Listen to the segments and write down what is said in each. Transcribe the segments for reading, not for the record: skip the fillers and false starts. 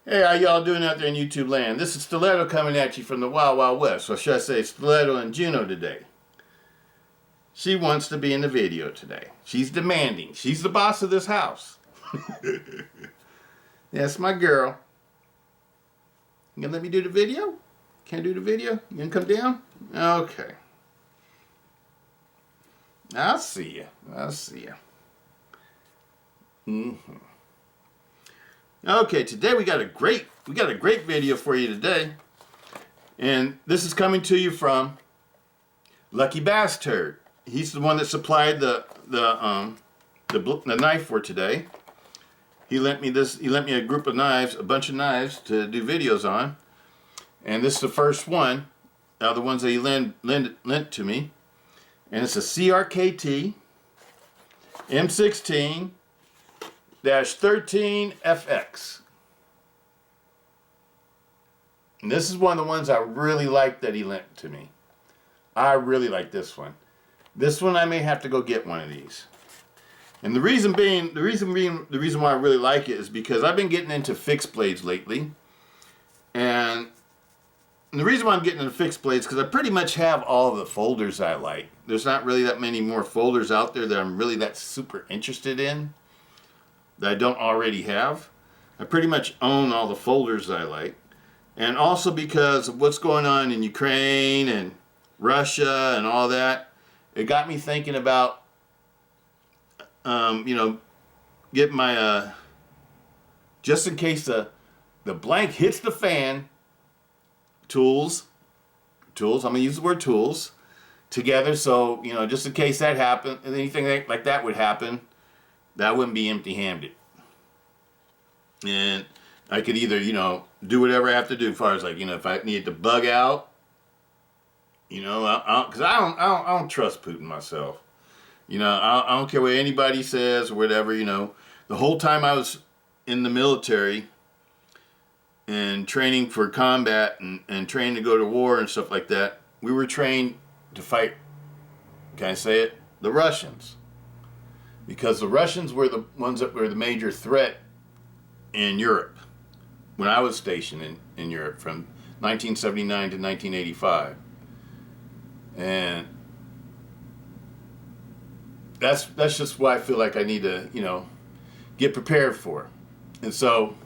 Hey, how y'all doing out there in YouTube land? This is Stiletto coming at you from the Wild Wild West, or should I say Stiletto and Juno today. She wants to be in the video today. She's demanding. She's the boss of this house. That's my girl. You gonna let me do the video? Can't do the video? You gonna come down? Okay. I'll see you. I'll see you. Okay, today we got a great video for you today, and this is coming to you from Lucky Bass Turd. He's the one that supplied the knife for today. He lent me this. He lent me a group of knives, a bunch of knives to do videos on, and this is the first one out of the ones that he lent to me, and it's a CRKT M16-13FX. And this is one of the ones I really like that he lent to me. I really like this one. This one I may have to go get one of these. And the reason why I really like it is because I've been getting into fixed blades lately. And the reason why I'm getting into fixed blades is because I pretty much have all of the folders I like. There's not really that many more folders out there that I'm really that super interested in that I don't already have. I pretty much own all the folders I like. And also because of what's going on in Ukraine and Russia and all that, it got me thinking about, get my, just in case the blank hits the fan, tools, I'm going to use the word tools, together. So, just in case that happened, anything like that would happen, that wouldn't be empty-handed. And I could either, do whatever I have to do as far as if I needed to bug out, because I don't trust Putin myself. I don't care what anybody says or whatever, The whole time I was in the military and training for combat and training to go to war and stuff like that, we were trained to fight, can I say it? The Russians. Because the Russians were the ones that were the major threat in Europe when I was stationed in Europe from 1979 to 1985. And that's just what I feel like I need to, get prepared for. And so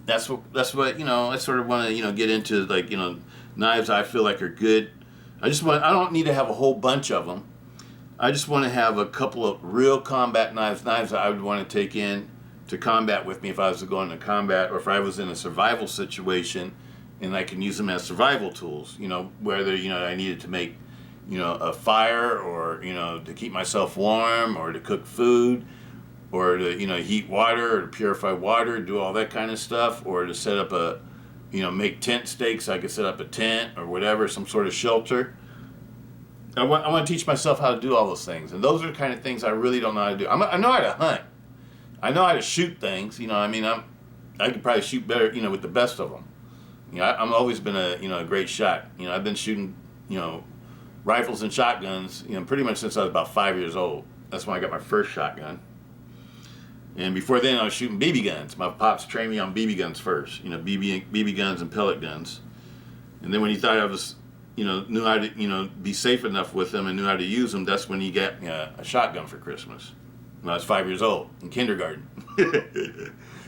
that's what I sort of want to, get into, knives I feel like are good. I don't need to have a whole bunch of them. I just want to have a couple of real combat knives that I would want to take in to combat with me if I was going to combat, or if I was in a survival situation and I can use them as survival tools, whether, I needed to make, a fire, or, to keep myself warm, or to cook food, or to, heat water, or to purify water, do all that kind of stuff, or to set up a, make tent stakes. I could set up a tent or whatever, some sort of shelter. I want to teach myself how to do all those things. And those are the kind of things I really don't know how to do. I know how to hunt. I know how to shoot things. I could probably shoot better, with the best of them. I've always been a great shot. I've been shooting, rifles and shotguns, pretty much since I was about 5 years old. That's when I got my first shotgun. And before then, I was shooting BB guns. My pops trained me on BB guns first. BB guns and pellet guns. And then when he thought I was, knew how to, be safe enough with them and knew how to use them, that's when he got a shotgun for Christmas. When I was 5 years old, in kindergarten.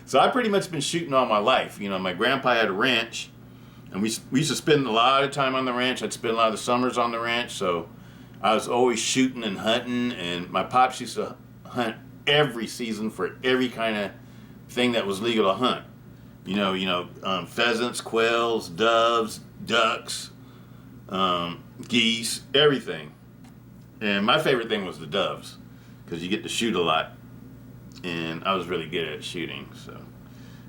So I've pretty much been shooting all my life. My grandpa had a ranch, and we used to spend a lot of time on the ranch. I'd spend a lot of the summers on the ranch, so I was always shooting and hunting, and my pops used to hunt every season for every kind of thing that was legal to hunt. Pheasants, quails, doves, ducks, geese, everything. And my favorite thing was the doves, because you get to shoot a lot, and I was really good at shooting. So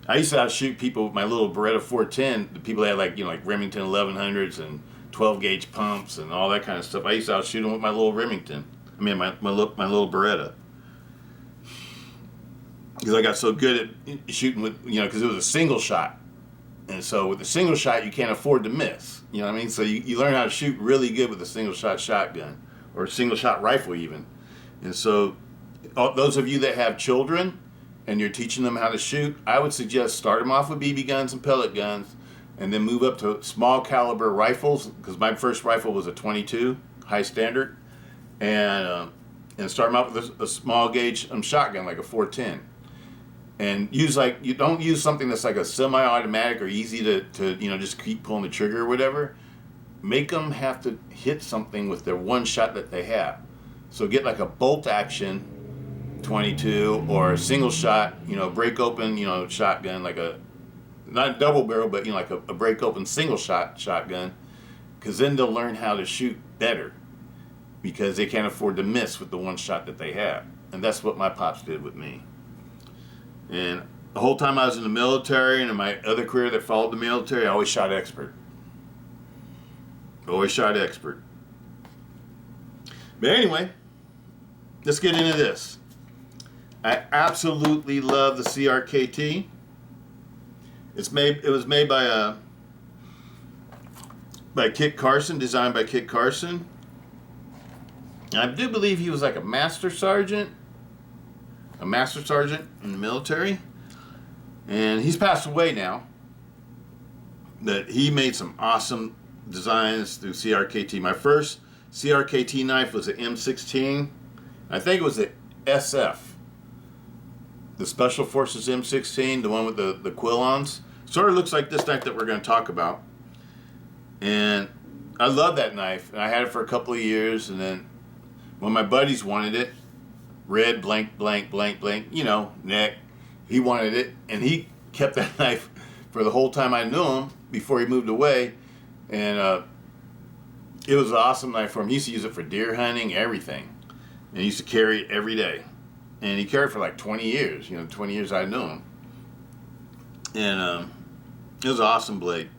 I used to outshoot people with my little Beretta 410. The people that had like Remington 1100s and 12 gauge pumps and all that kind of stuff. I used to outshoot them with my little Remington. My little Beretta, because I got so good at shooting with, because it was a single shot. And so with the single shot, you can't afford to miss. So you learn how to shoot really good with a single shot shotgun, or a single shot rifle even. And so those of you that have children, and you're teaching them how to shoot, I would suggest start them off with BB guns and pellet guns, and then move up to small caliber rifles, because my first rifle was a 22 high standard, and start them out with a small gauge shotgun like a 410, and you don't use something that's like a semi-automatic or easy to just keep pulling the trigger or whatever. Make them have to hit something with their one shot that they have. So get like a bolt action 22 or a single shot, break open, shotgun, like a, not double barrel, but like a break open single shot shotgun, because then they'll learn how to shoot better, because they can't afford to miss with the one shot that they have. And that's what my pops did with me. And the whole time I was in the military and in my other career that followed the military, I always shot expert. Always shot expert. But anyway, let's get into this. I absolutely love the CRKT. It was made by Kit Carson, designed by Kit Carson. And I do believe he was like a master sergeant in the military. And he's passed away now. But he made some awesome designs through CRKT. My first CRKT knife was an M16. I think it was the SF. The Special Forces M16, the one with the quill-ons. Sort of looks like this knife that we're going to talk about. And I love that knife. And I had it for a couple of years, and then when my buddies wanted it, red, blank, blank, blank, blank, neck, he wanted it, and he kept that knife for the whole time I knew him before he moved away. And it was an awesome knife for him. He used to use it for deer hunting, everything. And he used to carry it every day. And he carried for like 20 years, 20 years I knew him. And it was an awesome blade.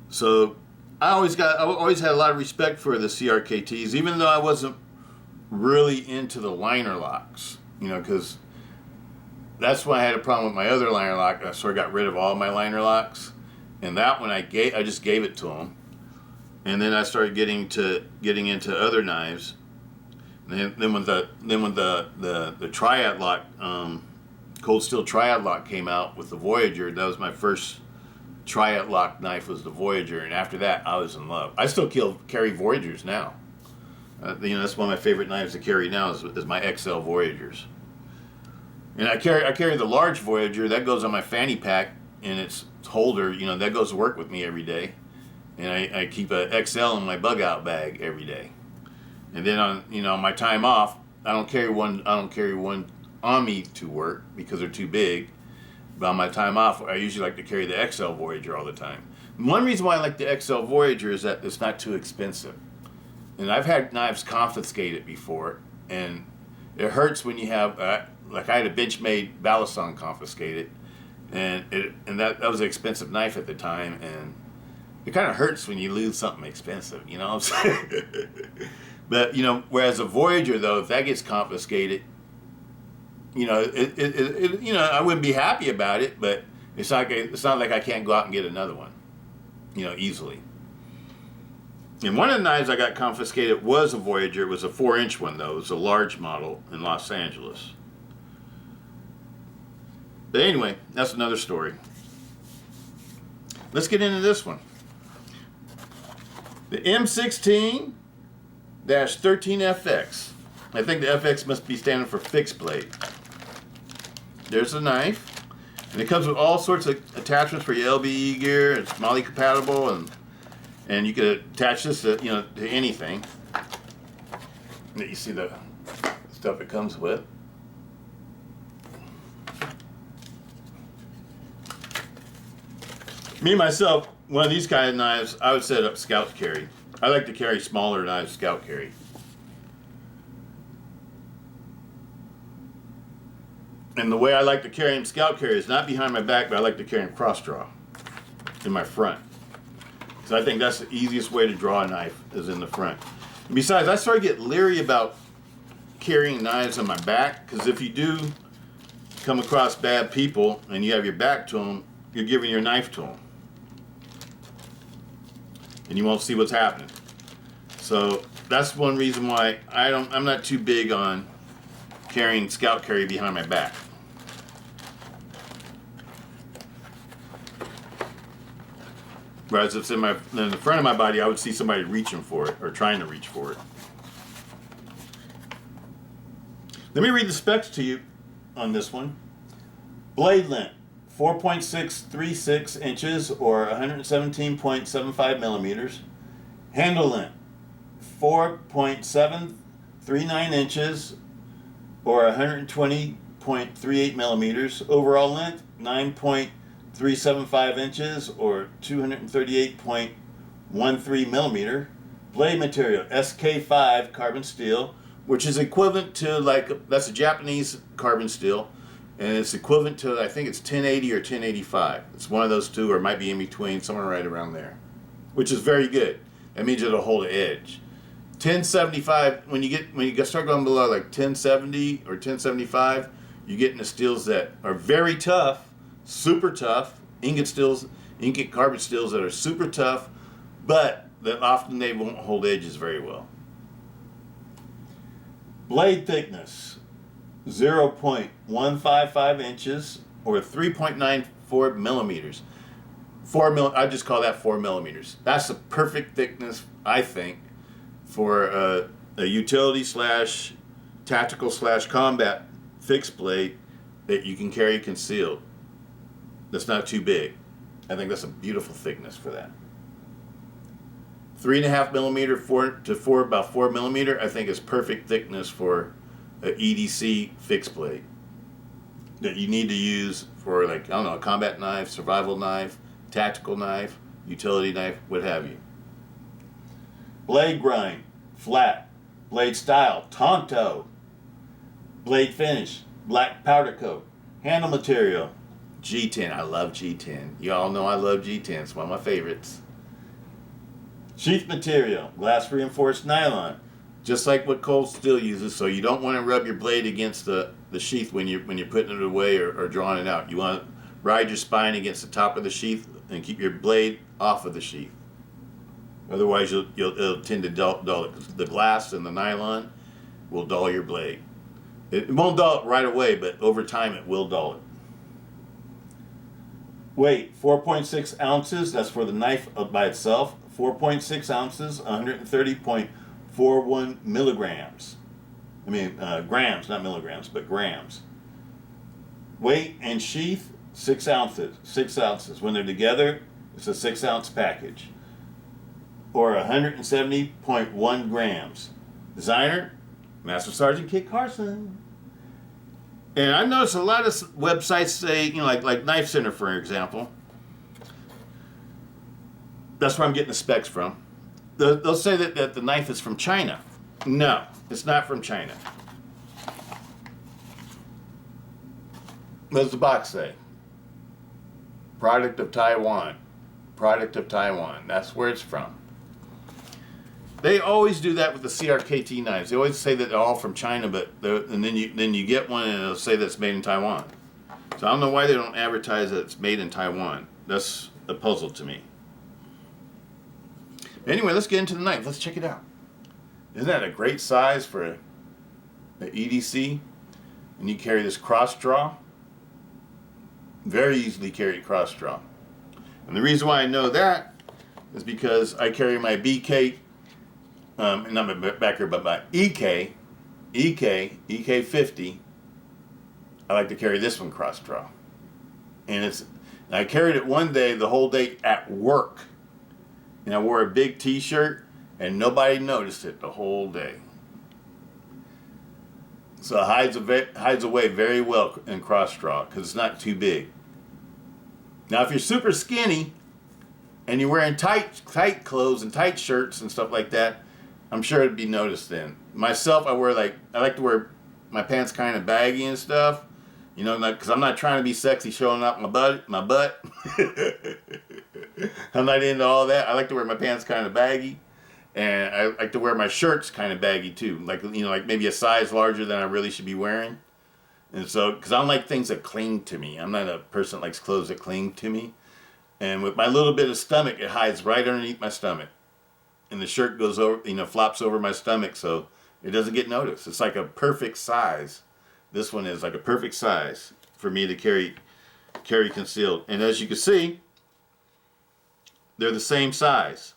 So I always had a lot of respect for the CRKTs, even though I wasn't really into the liner locks, because that's when I had a problem with my other liner lock. I sort of got rid of all my liner locks. And that one I just gave it to him. And then I started getting into other knives. And then when the triad lock, cold steel triad lock came out with the Voyager, that was my first triad lock knife, was the Voyager. And after that, I was in love. I still carry Voyagers now. That's one of my favorite knives to carry now is my XL Voyagers. And I carry the large Voyager that goes on my fanny pack in its holder. That goes to work with me every day. And I keep a XL in my bug out bag every day. And then on my time off, I don't carry one on me to work because they're too big. But on my time off, I usually like to carry the XL Voyager all the time. One reason why I like the XL Voyager is that it's not too expensive. And I've had knives confiscated before, and it hurts when you have like I had a Benchmade Balisong confiscated, and that was an expensive knife at the time, and it kind of hurts when you lose something expensive, what I'm saying? But whereas a Voyager, though, if that gets confiscated, I wouldn't be happy about it, but it's not like I can't go out and get another one, easily. And one of the knives I got confiscated was a Voyager. It was a 4-inch one, though. It was a large model in Los Angeles. But anyway, that's another story. Let's get into this one. The M16-13FX. I think the FX must be standing for fixed blade. There's the knife. And it comes with all sorts of attachments for your LBE gear. It's MOLLE compatible, and you can attach this to, to anything. And you see the stuff it comes with. Me, myself, one of these kind of knives, I would set up scout carry. I like to carry smaller knives, scout carry. And the way I like to carry them scout carry is not behind my back, but I like to carry them cross draw in my front. So I think that's the easiest way to draw a knife, is in the front. And besides, I sort of get leery about carrying knives on my back, because if you do come across bad people and you have your back to them, you're giving your knife to them. And you won't see what's happening. So that's one reason why I'm not too big on carrying scout carry behind my back. Whereas if it's in the front of my body, I would see somebody reaching for it or trying to reach for it. Let me read the specs to you on this one. Blade length, 4.636 inches or 117.75 millimeters. Handle length, 4.739 inches or 120.38 millimeters. Overall length, 9.375 inches or 238.13 millimeter. Blade material, SK5 carbon steel, which is equivalent to, like, that's a Japanese carbon steel, and it's equivalent to, I think it's 1080 or 1085. It's one of those two, or it might be in between, somewhere right around there, which is very good. That means it'll hold an edge. 1075, when you start going below like 1070 or 1075, you get into steels that are very tough, super tough, ingot carbon steels that are super tough, but that often they won't hold edges very well. Blade thickness, 0.155 inches or 3.94 millimeters. I just call that 4 millimeters. That's the perfect thickness, I think, for a utility / tactical / combat fixed blade that you can carry concealed. That's not too big. I think that's a beautiful thickness for that. 3.5 millimeter about 4 millimeter, I think is perfect thickness for an EDC fixed blade that you need to use for, like, I don't know, a combat knife, survival knife, tactical knife, utility knife, what have you. Blade grind, flat. Blade style, Tanto. Blade finish, black powder coat. Handle material, G10. I love G10. You all know I love G10. It's one of my favorites. Sheath material, glass reinforced nylon, just like what cold steel uses. So you don't want to rub your blade against the sheath when you're putting it away or drawing it out. You want to ride your spine against the top of the sheath and keep your blade off of the sheath. Otherwise, it'll tend to dull it, because the glass and the nylon will dull your blade. It won't dull it right away, but over time it will dull it. Weight, 4.6 ounces. That's for the knife by itself. 4.6 ounces, 130.41 milligrams. Grams, not milligrams, but grams. Weight and sheath, 6 ounces. 6 ounces. When they're together, it's a 6-ounce package, or 170.1 grams. Designer, Master Sergeant Kit Carson. And I noticed a lot of websites say, like Knife Center, for example. That's where I'm getting the specs from. They'll say that the knife is from China. No, it's not from China. What does the box say? Product of Taiwan. Product of Taiwan. That's where it's from. They always do that with the CRKT knives. They always say that they're all from China, and then you get one and it'll say that it's made in Taiwan. So I don't know why they don't advertise that it's made in Taiwan. That's a puzzle to me. Anyway, let's get into the knife. Let's check it out. Isn't that a great size for an EDC? And you carry this cross draw. Very easily carry cross draw. And the reason why I know that is because I carry my BK, not my backer, but my EK 50. I like to carry this one cross draw. And I carried it one day, the whole day at work. And I wore a big t-shirt and nobody noticed it the whole day. So it hides away very well in cross draw because it's not too big. Now if you're super skinny and you're wearing tight clothes and tight shirts and stuff like that, I'm sure it'd be noticed then. Myself, I like to wear my pants kind of baggy and stuff, because I'm not trying to be sexy showing up my butt. I'm not into all that. I like to wear my pants kind of baggy, and I like to wear my shirts kind of baggy too, like maybe a size larger than I really should be wearing. And so, because I don't like things that cling to me. I'm not a person that likes clothes that cling to me. And with my little bit of stomach, it hides right underneath my stomach. And the shirt goes over, flops over my stomach, so it doesn't get noticed. It's like a perfect size. This one is like a perfect size for me to carry concealed. And as you can see, they're the same size.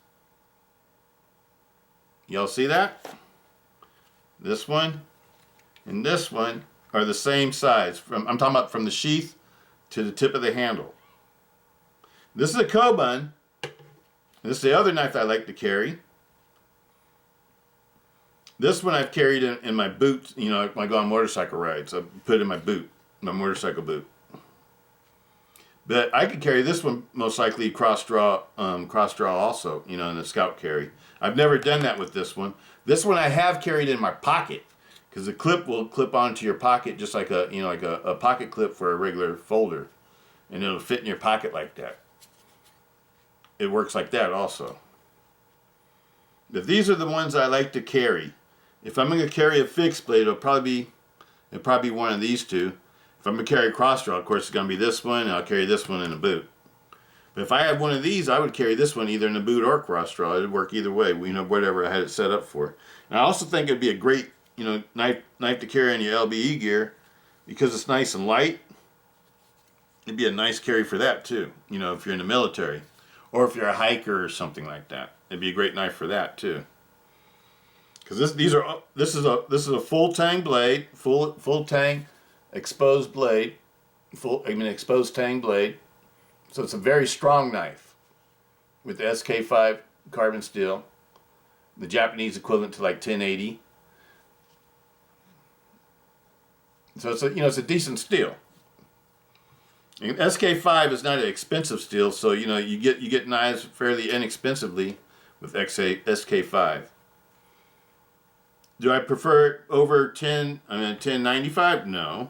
Y'all see that? This one and this one are the same size. I'm talking about from the sheath to the tip of the handle. This is a Kobun. This is the other knife I like to carry. This one I've carried in my boot, you know, when I go on motorcycle rides. I put it in my boot, my motorcycle boot. But I could carry this one most likely cross draw also, you know, in a scout carry. I've never done that with this one. This one I have carried in my pocket because the clip will clip onto your pocket just like a, you know, like a pocket clip for a regular folder, and it'll fit in your pocket like that. It works like that also. But these are the ones I like to carry. If I'm going to carry a fixed blade, it'll probably be one of these two. If I'm going to carry a cross draw, of course, it's going to be this one, and I'll carry this one in a boot. But if I had one of these, I would carry this one either in a boot or cross draw. It would work either way, you know, whatever I had it set up for. And I also think it'd be a great, you know, knife to carry in your LBE gear because it's nice and light. It'd be a nice carry for that too, you know, if you're in the military or if you're a hiker or something like that. It'd be a great knife for that too. Because this is a full tang blade, full tang exposed blade, exposed tang blade. So it's a very strong knife with the SK5 carbon steel, the Japanese equivalent to like 1080. So it's a, you know, it's a decent steel. And SK5 is not an expensive steel, so you know you get knives fairly inexpensively with SK5. Do I prefer it over 1095? No.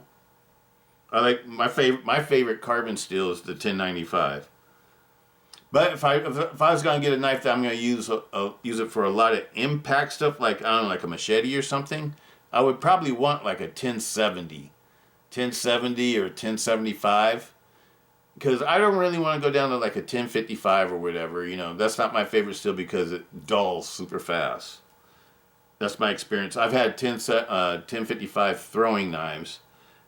I like my favorite carbon steel is the 1095. But if I was going to get a knife that I'm going to use it for a lot of impact stuff, like I don't know, like a machete or something, I would probably want like a 1070 or 1075, because I don't really want to go down to like a 1055 or whatever. You know, that's not my favorite steel because it dulls super fast. That's my experience. I've had 1055 throwing knives,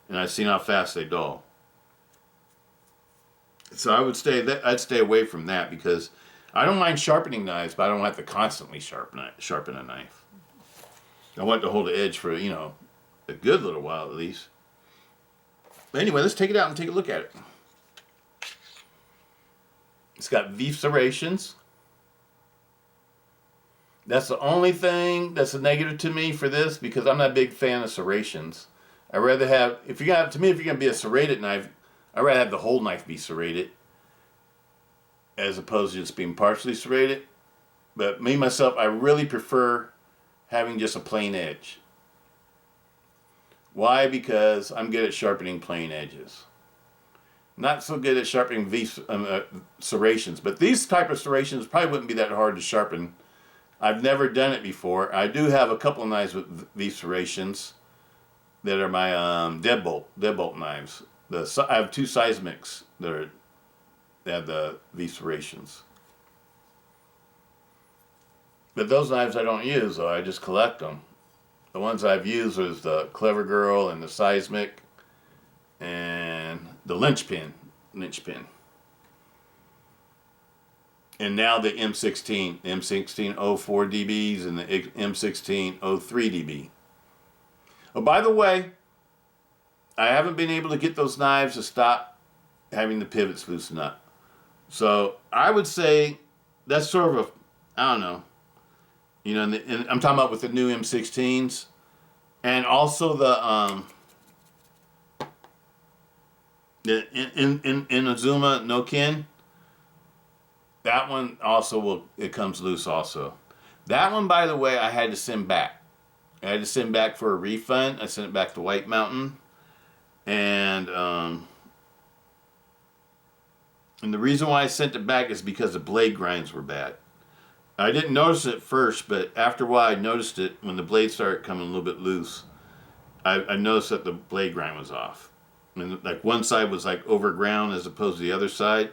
and I've seen how fast they dull. So I'd stay away from that because I don't mind sharpening knives, but I don't have to constantly sharpen a knife. I want to hold the edge for, you know, a good little while at least. But anyway, let's take it out and take a look at it. It's got V serrations. That's the only thing that's a negative to me for this because I'm not a big fan of serrations. I'd rather have, if you're going to be a serrated knife, I'd rather have the whole knife be serrated as opposed to just being partially serrated. But me, myself, I really prefer having just a plain edge. Why? Because I'm good at sharpening plain edges. Not so good at sharpening serrations, but these type of serrations probably wouldn't be that hard to sharpen. I've never done it before. I do have a couple of knives with V serrations that are my deadbolt knives. I have two seismics that have the V serrations. But those knives I don't use, though. I just collect them. The ones I've used is the Clever Girl and the seismic and the linchpin. And now the M16, the M16 04 dBs and the M16 03 dB. Oh, by the way, I haven't been able to get those knives to stop having the pivots loosen up. So I would say that's sort of I don't know. You know, and I'm talking about with the new M16s, and also the Inazuma no Ken. That one also it comes loose also. That one, by the way, I had to send back. I had to send back for a refund. I sent it back to White Mountain, and the reason why I sent it back is because the blade grinds were bad. I didn't notice it at first, but after a while I noticed it when the blade started coming a little bit loose. I noticed that the blade grind was off. And like one side was like over ground as opposed to the other side.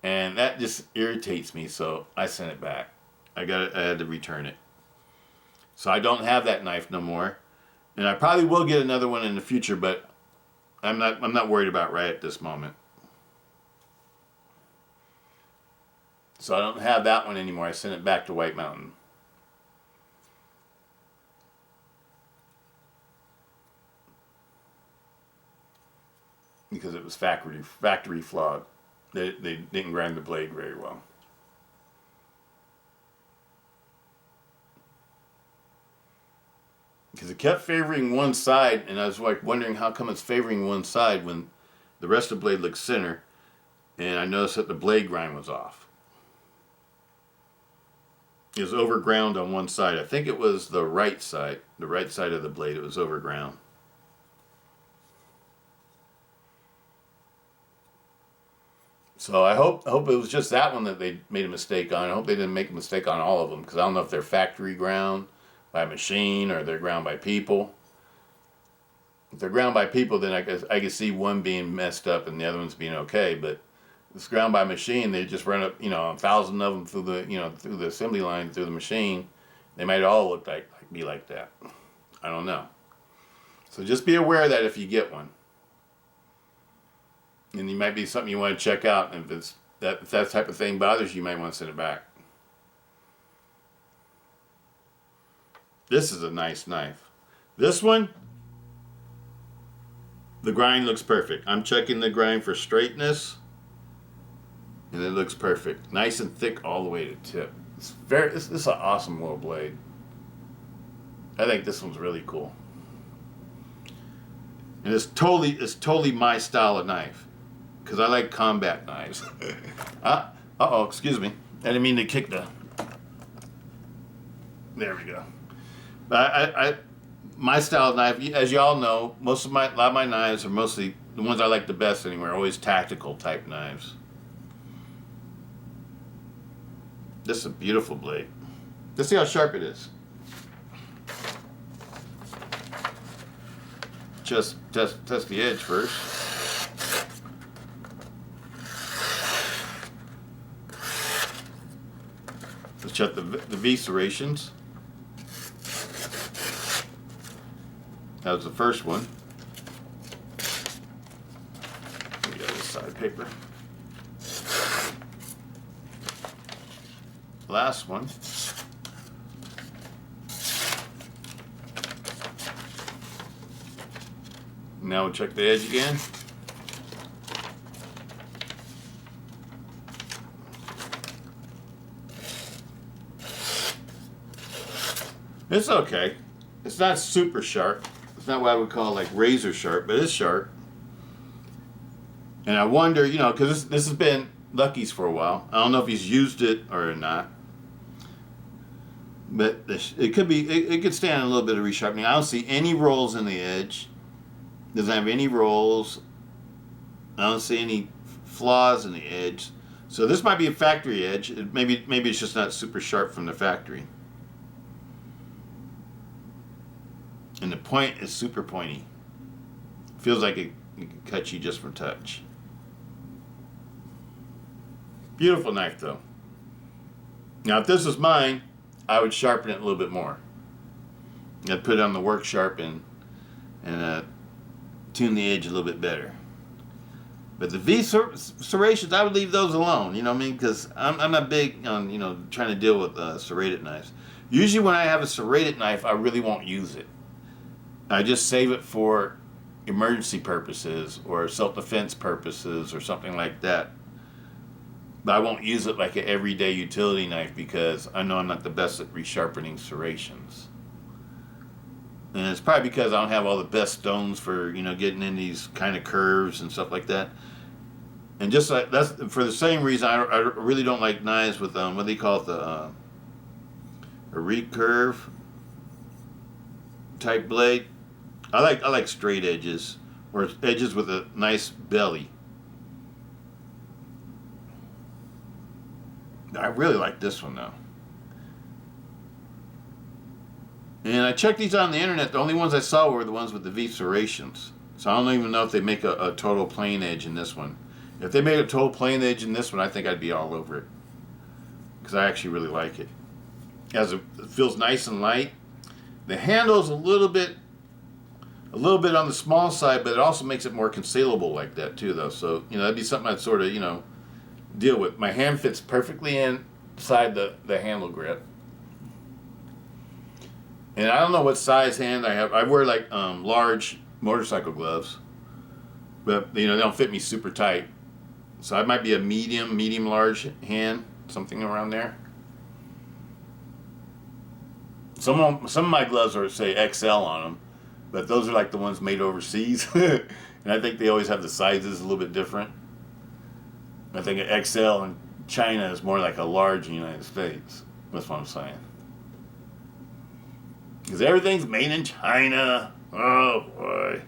And that just irritates me, so I sent it back. I had to return it. So I don't have that knife no more. And I probably will get another one in the future, but I'm not worried about right at this moment. So I don't have that one anymore. I sent it back to White Mountain. Because it was factory flawed. They didn't grind the blade very well. Because it kept favoring one side, and I was like wondering how come it's favoring one side when the rest of the blade looks center, and I noticed that the blade grind was off. It was overground on one side. I think it was the right side of the blade. It was overground. So I hope it was just that one that they made a mistake on. I hope they didn't make a mistake on all of them, because I don't know if they're factory ground by machine or they're ground by people. If they're ground by people, then I could see one being messed up and the other one's being okay. But if it's ground by machine, they just run up, 1,000 of them through the assembly line, through the machine. They might all look be like that. I don't know. So just be aware of that if you get one. And it might be something you want to check out. And if that type of thing bothers you, you might want to send it back. This is a nice knife. This one, the grind looks perfect. I'm checking the grind for straightness, and it looks perfect. Nice and thick all the way to tip. This is an awesome little blade. I think this one's really cool. And it's totally my style of knife, because I like combat knives. Uh-oh, excuse me. I didn't mean to kick the... There we go. But my style of knife, as you all know, a lot of my knives are mostly, the ones I like the best anyway, are always tactical type knives. This is a beautiful blade. Let's see how sharp it is. Just test the edge first. Let's check the V serrations. That was the first one. We got this side paper. Last one. Now we'll check the edge again. It's okay. It's not super sharp. It's not what I would call like razor sharp, but it's sharp. And I wonder, because this has been Lucky's for a while. I don't know if he's used it or not. But it could be, it could stand a little bit of resharpening. I don't see any rolls in the edge. Doesn't have any rolls. I don't see any flaws in the edge. So this might be a factory edge. Maybe it's just not super sharp from the factory. And the point is super pointy. Feels like it could cut you just from touch. Beautiful knife though. Now if this was mine, I would sharpen it a little bit more. I'd put it on the work sharp and tune the edge a little bit better. But the V serrations, I would leave those alone. You know what I mean? Because I'm not big on trying to deal with serrated knives. Usually when I have a serrated knife, I really won't use it. I just save it for emergency purposes or self-defense purposes or something like that. But I won't use it like an everyday utility knife because I know I'm not the best at resharpening serrations. And it's probably because I don't have all the best stones for getting in these kind of curves and stuff like that. And just like that's for the same reason I really don't like knives with what do they call it, a recurve type blade. I like straight edges or edges with a nice belly. I really like this one though. And I checked these on the internet. The only ones I saw were the ones with the V serrations. So I don't even know if they make a total plain edge in this one. If they made a total plain edge in this one, I think I'd be all over it. Because I actually really like it. It feels nice and light. The handle's a little bit on the small side, but it also makes it more concealable like that too though. So, that'd be something I'd sort of, deal with. My hand fits perfectly inside the handle grip. And I don't know what size hand I have. I wear like large motorcycle gloves, but they don't fit me super tight. So I might be a medium large hand, something around there. Some of my gloves are say XL on them, but those are like the ones made overseas, and I think they always have the sizes a little bit different. I think an XL in China is more like a large in the United States. That's what I'm saying. Because everything's made in China. Oh boy,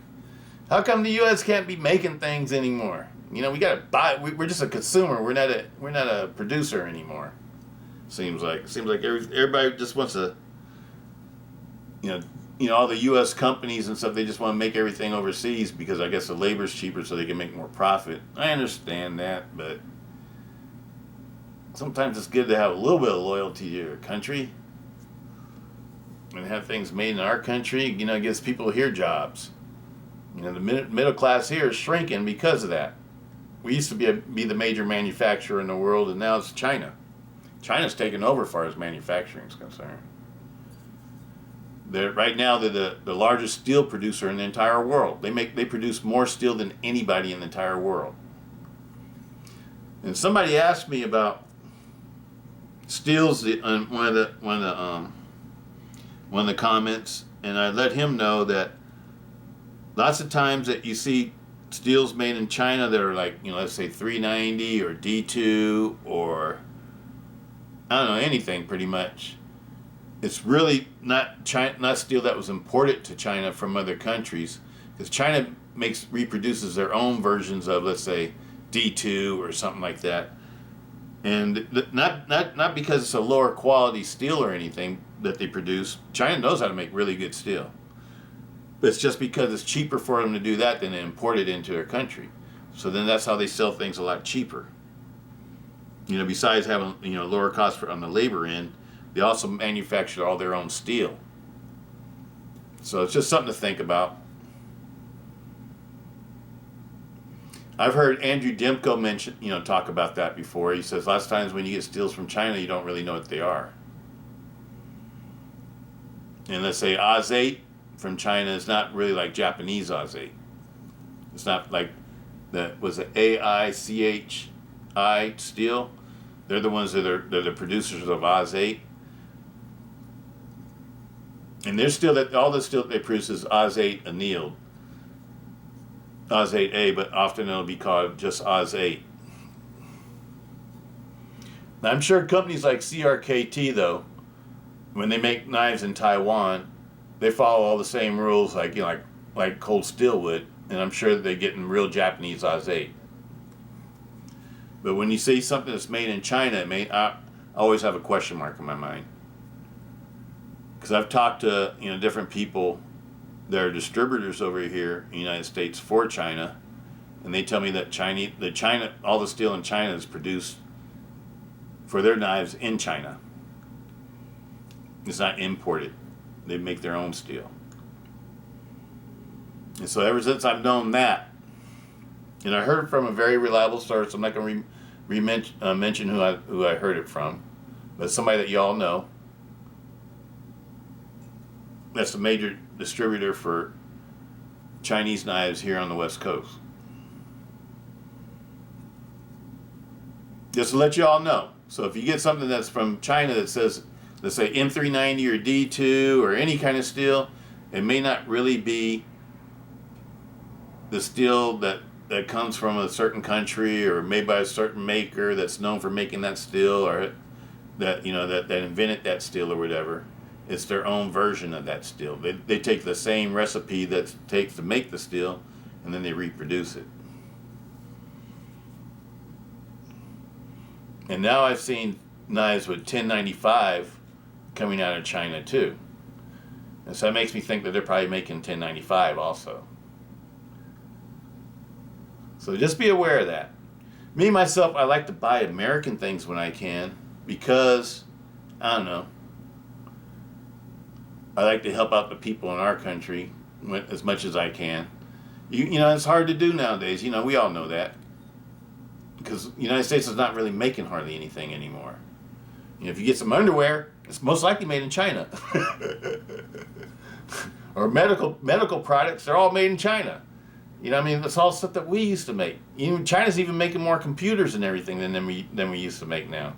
how come the U.S. can't be making things anymore? We gotta buy. We're just a consumer. We're not a producer anymore. Seems like everybody just wants to. All the U.S. companies and stuff, they just want to make everything overseas because I guess the labor's cheaper so they can make more profit. I understand that, but sometimes it's good to have a little bit of loyalty to your country and have things made in our country. It gives people here jobs. The middle class here is shrinking because of that. We used to be the major manufacturer in the world, and now it's China. China's taken over as far as manufacturing is concerned. Right now, they're the largest steel producer in the entire world. They produce more steel than anybody in the entire world. And somebody asked me about steels on one of the comments, and I let him know that lots of times that you see steels made in China that are like, let's say 390 or D2 or I don't know, anything pretty much. It's really not steel that was imported to China from other countries, because China reproduces their own versions of, let's say, D2 or something like that, and not because it's a lower quality steel or anything that they produce. China knows how to make really good steel. But it's just because it's cheaper for them to do that than to import it into their country. So then that's how they sell things a lot cheaper. Besides having lower costs on the labor end, they also manufacture all their own steel. So it's just something to think about. I've heard Andrew Dimko talk about that before. He says lots of times when you get steels from China, you don't really know what they are. And let's say Oz-8 from China is not really like Japanese Oz-8. It's not like the AICHI steel. They're the ones they're the producers of Oz-8. And all the steel that they produce is Oz-8 annealed. Oz-8A, but often it'll be called just Oz-8. Now, I'm sure companies like CRKT, though, when they make knives in Taiwan, they follow all the same rules like cold steel would, and I'm sure that they're getting real Japanese Oz-8. But when you see something that's made in China, I always have a question mark in my mind. Because I've talked to different people that are distributors over here in the United States for China, and they tell me that all the steel in China is produced for their knives in China. It's not imported. They make their own steel. And so ever since I've known that, and I heard from a very reliable source, I'm not going to mention who I heard it from, but somebody that y'all know, that's a major distributor for Chinese knives here on the West Coast. Just to let you all know. So if you get something that's from China that says, let's say M390 or D2 or any kind of steel, it may not really be the steel that comes from a certain country or made by a certain maker that's known for making that steel, or that that invented that steel or whatever. It's their own version of that steel. They take the same recipe that it takes to make the steel, and then they reproduce it. And now I've seen knives with 1095 coming out of China too. And so that makes me think that they're probably making 1095 also. So just be aware of that. Me, myself, I like to buy American things when I can because, I don't know, I like to help out the people in our country as much as I can. It's hard to do nowadays. We all know that. because the United States is not really making hardly anything anymore. You know, if you get some underwear, it's most likely made in China. Or medical products, they're all made in China. You know, I mean, that's all stuff that we used to make. Even China's even making more computers and everything than we used to make now.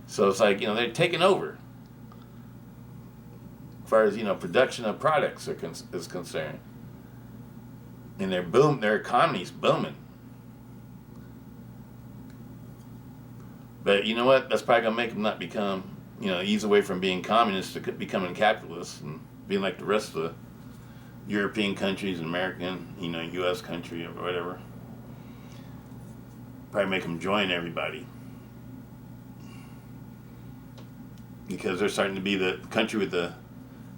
So it's like, you know, they're taking over as far as, you know, production of products is concerned. And their economy's booming. But you know what? That's probably gonna make them not become, you know, ease away from being communist to becoming capitalists and being like the rest of the European countries, American, you know, U.S. country or whatever. Probably make them join everybody. Because they're starting to be the country with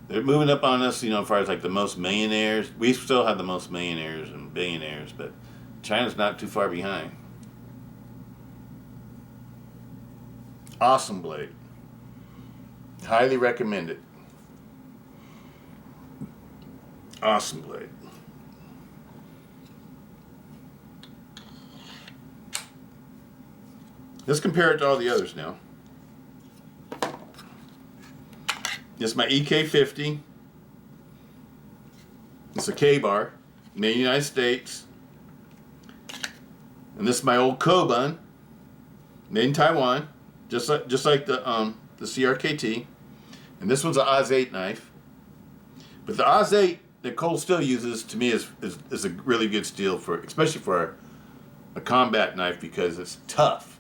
they're moving up on us, you know, as far as like the most millionaires. We still have the most millionaires and billionaires, but China's not too far behind. Awesome blade. Highly recommend it. Awesome blade. Let's compare it to all the others now. This is my EK50. It's a K-bar, made in the United States. And this is my old Kobun, made in Taiwan, just like the CRKT. And this one's an Oz 8 knife. But the Oz 8 that Cole still uses, to me, is a really good steel especially for a combat knife, because it's tough.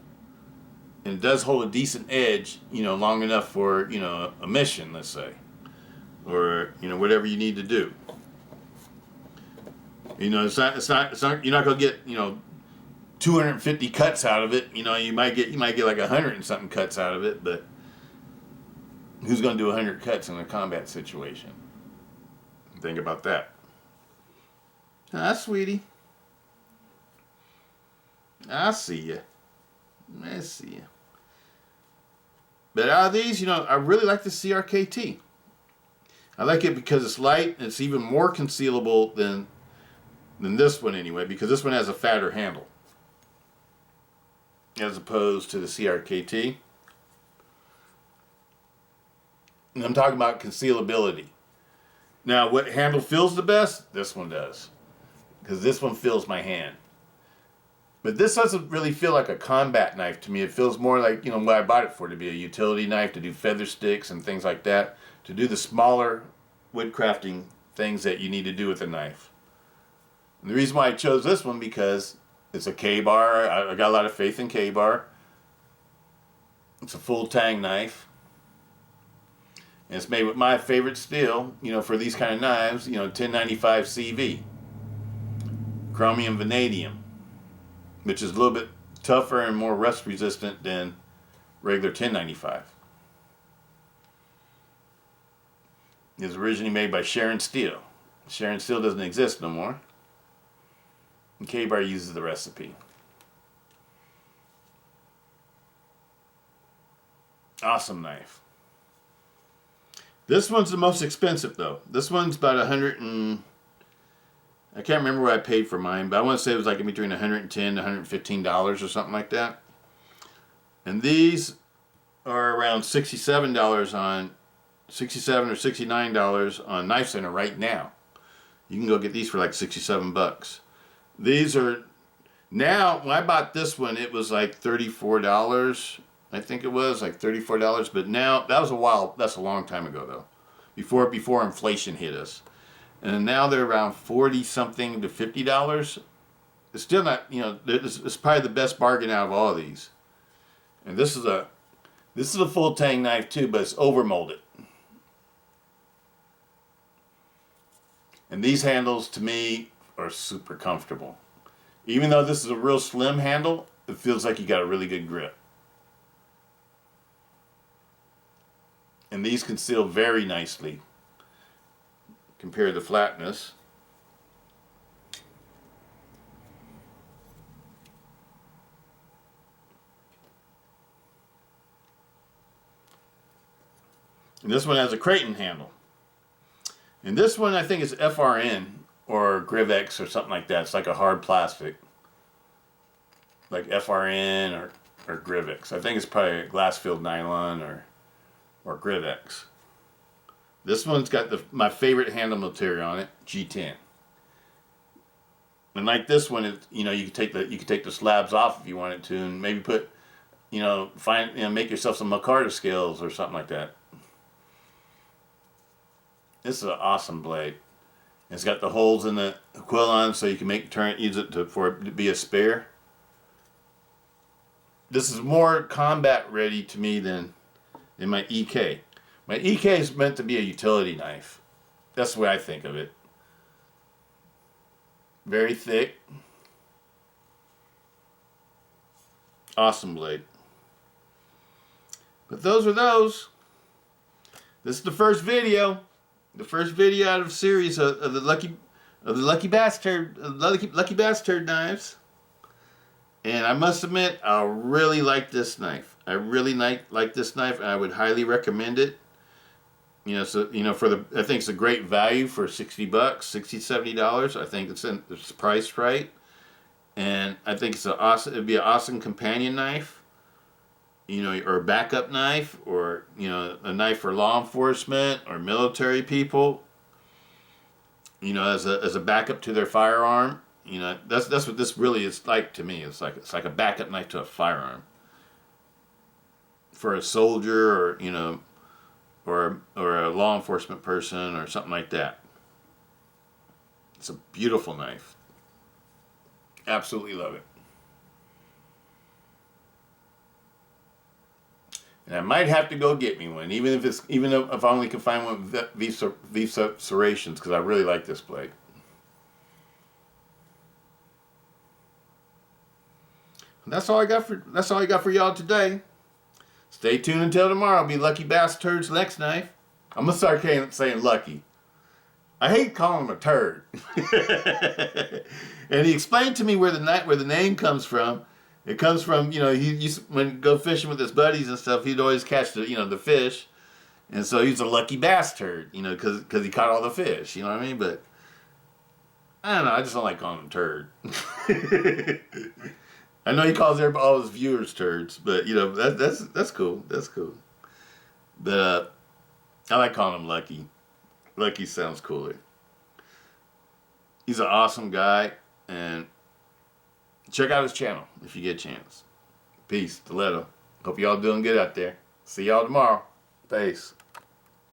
And it does hold a decent edge, you know, long enough for, you know, a mission, let's say. Or, you know, whatever you need to do. You know, it's not you're not gonna get, you know, 250 cuts out of it. You know, you might get like 100 and something cuts out of it, but who's gonna do 100 cuts in a combat situation? Think about that. Ah, sweetie. I see you. I see you. But out of these, you know, I really like the CRKT. I like it because it's light and it's even more concealable than this one anyway, because this one has a fatter handle as opposed to the CRKT. And I'm talking about concealability. Now, what handle feels the best? This one does, because this one feels my hand. But this doesn't really feel like a combat knife to me. It feels more like, you know, what I bought it for, to be a utility knife, to do feather sticks and things like that, to do the smaller wood crafting things that you need to do with a knife. And the reason why I chose this one, because it's a K-bar. I got a lot of faith in K-bar. It's a full tang knife. And it's made with my favorite steel, you know, for these kind of knives, you know, 1095 CV. Chromium vanadium, which is a little bit tougher and more rust resistant than regular 1095. It was originally made by Sharon Steel. Sharon Steel doesn't exist no more. And K-Bar uses the recipe. Awesome knife. This one's the most expensive though. This one's about I can't remember what I paid for mine, but I want to say it was like in between $110 to $115 or something like that. And these are around $67 or $69 on Knife Center right now. You can go get these for like 67 bucks. These are now, when I bought this one, it was like $34. I think it was like $34, but now that's a long time ago though. Before inflation hit us. And now they're around 40 something to $50. It's still not, you know, it's probably the best bargain out of all of these. And this is a full tang knife too, but it's over molded. And these handles to me are super comfortable. Even though this is a real slim handle, it feels like you got a really good grip. And these conceal very nicely compared to flatness. And this one has a Creighton handle. And this one I think is FRN or Grivex or something like that. It's like a hard plastic. like FRN or Grivix. I think it's probably a glass-filled nylon or Grivix. This one's got my favorite handle material on it, G10. And like this one, you can take the slabs off if you wanted to, and maybe put, make yourself some micarta scales or something like that. This is an awesome blade. It's got the holes in the quill on, so you can use it for it to be a spare. This is more combat ready to me than my EK. My EK is meant to be a utility knife. That's the way I think of it. Very thick. Awesome blade. But those are those. This is the first video. The first video out of a series of the lucky bastard knives. And I must admit, I really like this knife. I really like this knife, and I would highly recommend it. I think it's a great value for $60, $60-$70. I think it's priced right, and I think it'd be an awesome companion knife, or a backup knife, or a knife for law enforcement or military people. As a backup to their firearm. That's what this really is like to me. It's like a backup knife to a firearm for a soldier, or a law enforcement person or something like that. It's a beautiful knife. Absolutely love it. And I might have to go get me one, even if I only can find one with these serrations, because I really like this blade. And that's all I got for y'all today. Stay tuned until tomorrow. I'll be Lucky Bastard's next knife. I'm gonna start saying Lucky. I hate calling him a turd. And he explained to me where the name comes from. It comes from, he used when he'd go fishing with his buddies and stuff, he'd always catch the fish, and so he's a lucky bastard, because he caught all the fish. You know what I mean? But I don't know. I just don't like calling him turd. I know he calls all his viewers turds, but that's cool. That's cool. But I like calling him Lucky. Lucky sounds cooler. He's an awesome guy, and check out his channel if you get a chance. Peace, Stiletto. Hope y'all doing good out there. See y'all tomorrow. Peace.